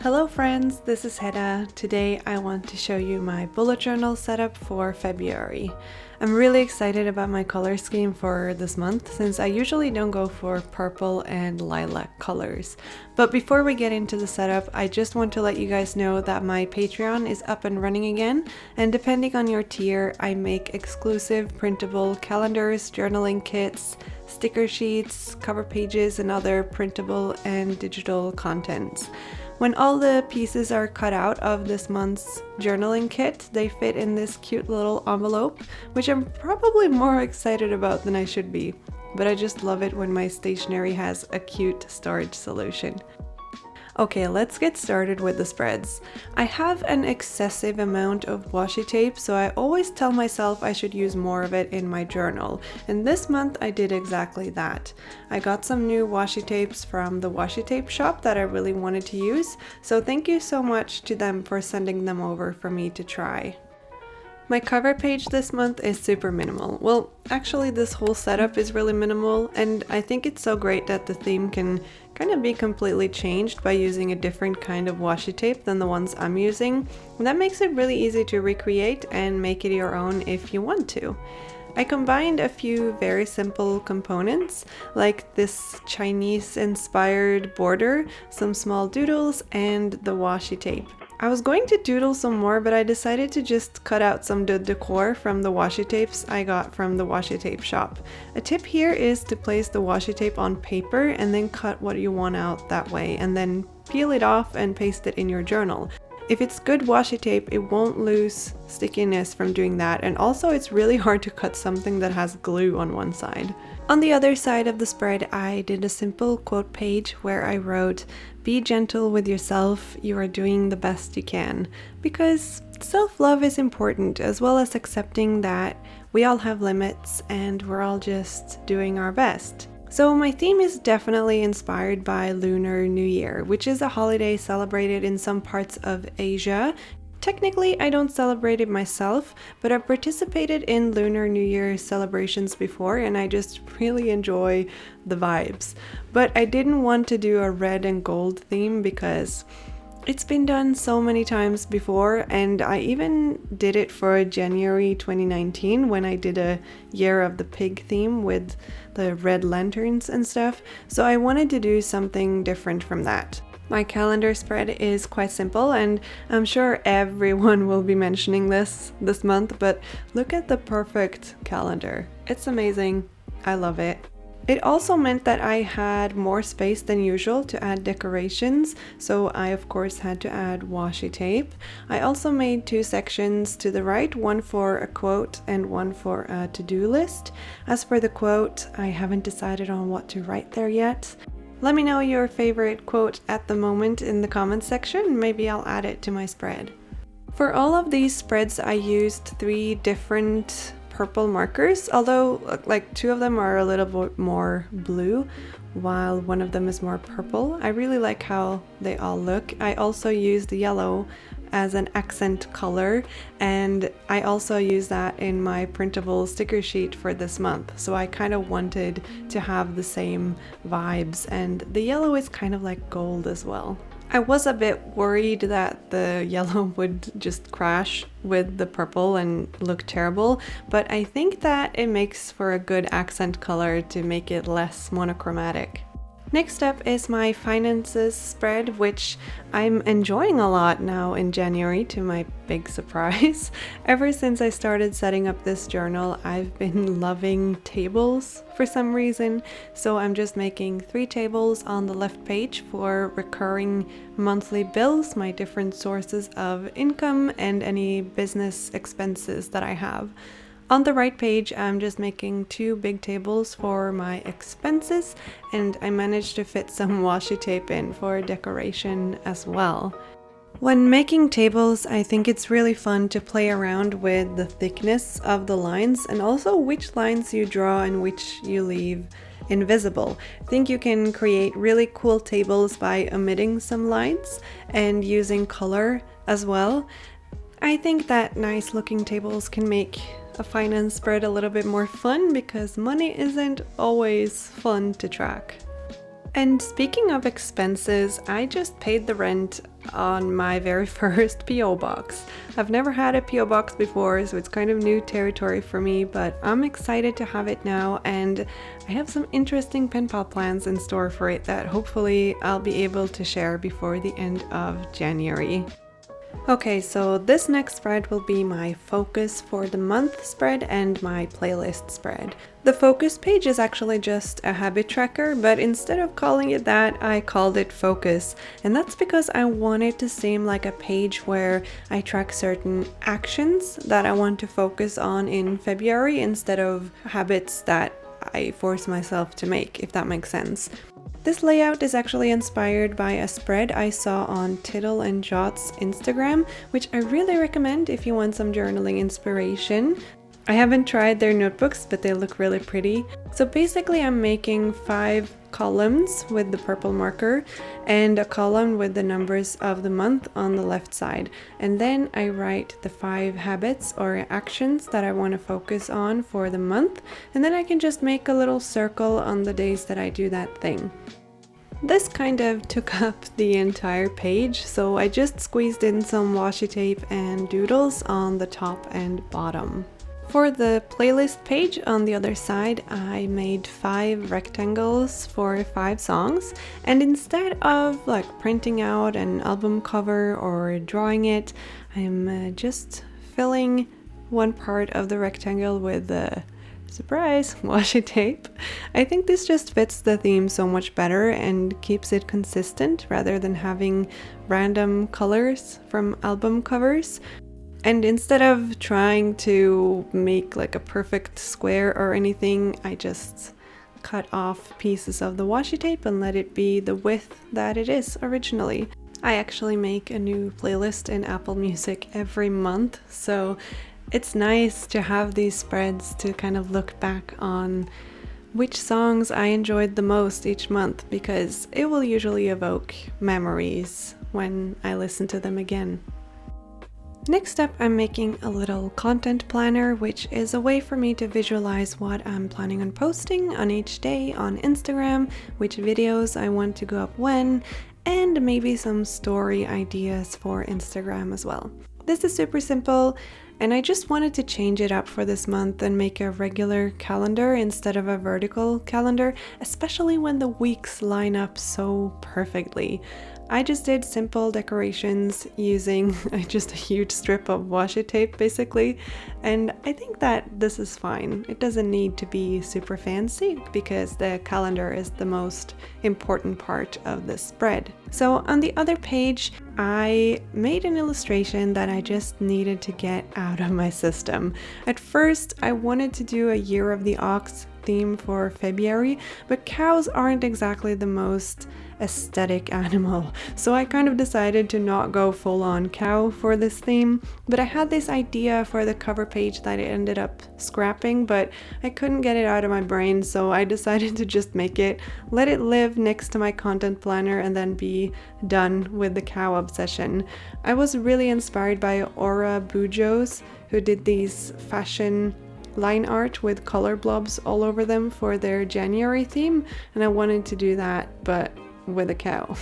Hello friends, this is Hedda. Today I want to show you my bullet journal setup for February. I'm really excited about my color scheme for this month since I usually don't go for purple and lilac colors. But before we get into the setup, I just want to let you guys know that my Patreon is up and running again, and depending on your tier, I make exclusive printable calendars, journaling kits, sticker sheets, cover pages, and other printable and digital contents. When all the pieces are cut out of this month's journaling kit, they fit in this cute little envelope, which I'm probably more excited about than I should be, but I just love it when my stationery has a cute storage solution. Okay, let's get started with the spreads. I have an excessive amount of washi tape, so I always tell myself I should use more of it in my journal. And this month I did exactly that. I got some new washi tapes from the washi tape shop that I really wanted to use, so thank you so much to them for sending them over for me to try. My cover page this month is super minimal. Well, actually this whole setup is really minimal, and I think it's so great that the theme can kind of be completely changed by using a different kind of washi tape than the ones I'm using. And that makes it really easy to recreate and make it your own if you want to. I combined a few very simple components, like this Chinese-inspired border, some small doodles, and the washi tape. I was going to doodle some more, but I decided to just cut out some decor from the washi tapes I got from the washi tape shop. A tip here is to place the washi tape on paper and then cut what you want out that way, and then peel it off and paste it in your journal. If it's good washi tape, it won't lose stickiness from doing that, and also it's really hard to cut something that has glue on one side. On the other side of the spread, I did a simple quote page where I wrote, "Be gentle with yourself, you are doing the best you can," because self-love is important, as well as accepting that we all have limits and we're all just doing our best. So my theme is definitely inspired by Lunar New Year, which is a holiday celebrated in some parts of Asia. Technically, I don't celebrate it myself, but I've participated in Lunar New Year celebrations before, and I just really enjoy the vibes. But I didn't want to do a red and gold theme because it's been done so many times before, and I even did it for January 2019 when I did a Year of the Pig theme with the red lanterns and stuff, so I wanted to do something different from that. My calendar spread is quite simple, and I'm sure everyone will be mentioning this month, but look at the perfect calendar. It's amazing. I love it. It also meant that I had more space than usual to add decorations, so I of course had to add washi tape. I also made two sections to the right, one for a quote and one for a to-do list. As for the quote, I haven't decided on what to write there yet. Let me know your favorite quote at the moment in the comments section, maybe I'll add it to my spread. For all of these spreads I used 3 different purple markers, although like 2 of them are a little bit more blue while one of them is more purple. I really like how they all look. I also used yellow as an accent color, and I also use that in my printable sticker sheet for this month, so I kind of wanted to have the same vibes, and the yellow is kind of like gold as well. I was a bit worried that the yellow would just crash with the purple and look terrible, but I think that it makes for a good accent color to make it less monochromatic. Next up is my finances spread, which I'm enjoying a lot now in January, to my big surprise. Ever since I started setting up this journal, I've been loving tables for some reason, so I'm just making 3 tables on the left page for recurring monthly bills, my different sources of income, and any business expenses that I have. On the right page, I'm just making 2 big tables for my expenses, and I managed to fit some washi tape in for decoration as well. When making tables, I think it's really fun to play around with the thickness of the lines and also which lines you draw and which you leave invisible. I think you can create really cool tables by omitting some lines and using color as well. I think that nice looking tables can make a finance spread a little bit more fun because money isn't always fun to track. And speaking of expenses, I just paid the rent on my very first P.O. box. I've never had a P.O. box before, so it's kind of new territory for me, but I'm excited to have it now, and I have some interesting pen pal plans in store for it that hopefully I'll be able to share before the end of January. Okay, so this next spread will be my focus for the month spread and my playlist spread. The focus page is actually just a habit tracker, but instead of calling it that, I called it focus. And that's because I want it to seem like a page where I track certain actions that I want to focus on in February instead of habits that I force myself to make, if that makes sense. This layout is actually inspired by a spread I saw on Tittle and Jot's Instagram, which I really recommend if you want some journaling inspiration. I haven't tried their notebooks, but they look really pretty. So basically I'm making 5 columns with the purple marker and a column with the numbers of the month on the left side. And then I write the 5 habits or actions that I want to focus on for the month. And then I can just make a little circle on the days that I do that thing. This kind of took up the entire page, so I just squeezed in some washi tape and doodles on the top and bottom. For the playlist page on the other side, I made 5 rectangles for 5 songs, and instead of printing out an album cover or drawing it, I'm just filling one part of the rectangle with the surprise washi tape. I think this just fits the theme so much better and keeps it consistent rather than having random colors from album covers. And instead of trying to make a perfect square or anything, I just cut off pieces of the washi tape and let it be the width that it is originally. I actually make a new playlist in Apple Music every month, so it's nice to have these spreads to kind of look back on which songs I enjoyed the most each month, because it will usually evoke memories when I listen to them again. Next up, I'm making a little content planner, which is a way for me to visualize what I'm planning on posting on each day on Instagram, which videos I want to go up when, and maybe some story ideas for Instagram as well. This is super simple, and I just wanted to change it up for this month and make a regular calendar instead of a vertical calendar, especially when the weeks line up so perfectly. I just did simple decorations using just a huge strip of washi tape basically, and I think that this is fine. It doesn't need to be super fancy because the calendar is the most important part of this spread. So on the other page, I made an illustration that I just needed to get out of my system. At first, I wanted to do a Year of the Ox theme for February, but cows aren't exactly the most aesthetic animal, so I kind of decided to not go full on cow for this theme. But I had this idea for the cover page that I ended up scrapping, but I couldn't get it out of my brain, so I decided to just make it, let it live next to my content planner, and then be done with the cow obsession. I was really inspired by REDBUBBLE, who did these fashion line art with color blobs all over them for their January theme, and I wanted to do that but with a cow.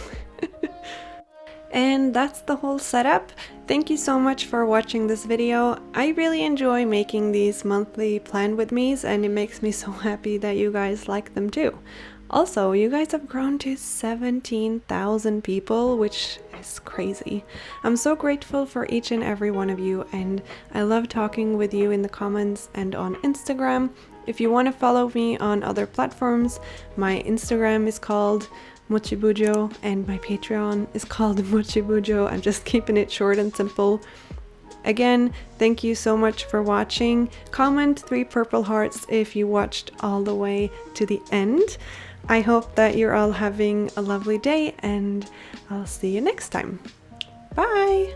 And that's the whole setup. Thank you so much for watching this video. I really enjoy making these monthly plan with me's, and it makes me so happy that you guys like them too. Also, you guys have grown to 17,000 people, which is crazy. I'm so grateful for each and every one of you, and I love talking with you in the comments and on Instagram. If you want to follow me on other platforms, my Instagram is called mochibujo and my Patreon is called mochibujo. I'm just keeping it short and simple. Again, thank you so much for watching. Comment 3 purple hearts if you watched all the way to the end. I hope that you're all having a lovely day, and I'll see you next time. Bye!